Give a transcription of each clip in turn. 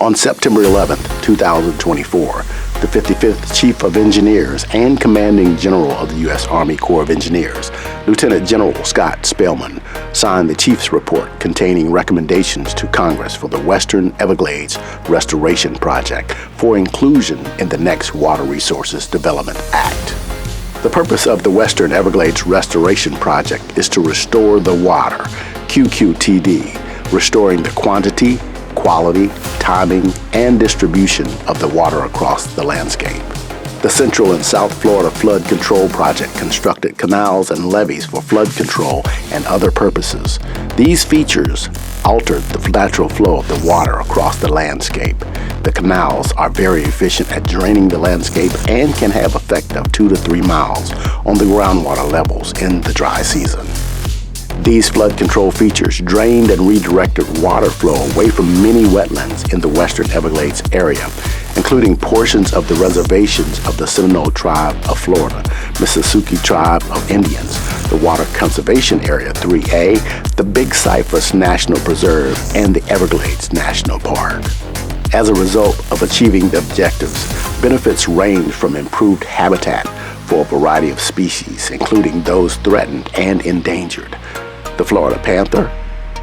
On September 11, 2024, the 55th Chief of Engineers and Commanding General of the U.S. Army Corps of Engineers, Lieutenant General Scott Spellman, signed the Chief's report containing recommendations to Congress for the Western Everglades Restoration Project for inclusion in the next Water Resources Development Act. The purpose of the Western Everglades Restoration Project is to restore the water, QQTD, restoring the quantity, quality, timing, and distribution of the water across the landscape. The Central and South Florida Flood Control Project constructed canals and levees for flood control and other purposes. These features altered the natural flow of the water across the landscape. The canals are very efficient at draining the landscape and can have effect of 2 to 3 miles on the groundwater levels in the dry season. These flood control features drained and redirected water flow away from many wetlands in the Western Everglades area, including portions of the reservations of the Seminole Tribe of Florida, Mississauga Tribe of Indians, the Water Conservation Area 3A, the Big Cypress National Preserve, and the Everglades National Park. As a result of achieving the objectives, benefits range from improved habitat for a variety of species, including those threatened and endangered, the Florida panther,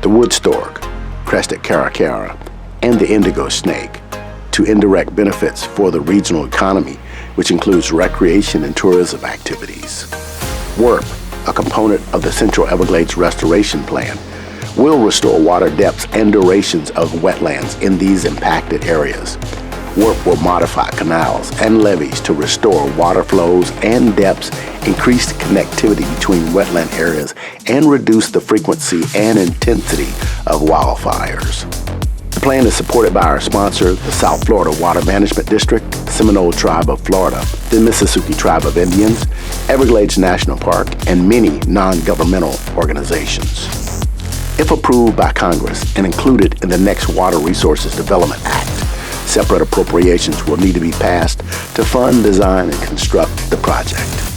the wood stork, crested caracara, and the indigo snake, to indirect benefits for the regional economy, which includes recreation and tourism activities. WERP, a component of the Central Everglades Restoration Plan, will restore water depths and durations of wetlands in these impacted areas. WERP will modify canals and levees to restore water flows and depths, increase connectivity between wetland areas, and reduce the frequency and intensity of wildfires. The plan is supported by our sponsor, the South Florida Water Management District, the Seminole Tribe of Florida, the Mississauga Tribe of Indians, Everglades National Park, and many non-governmental organizations. If approved by Congress and included in the next Water Resources Development Act, separate appropriations will need to be passed to fund, design, and construct the project.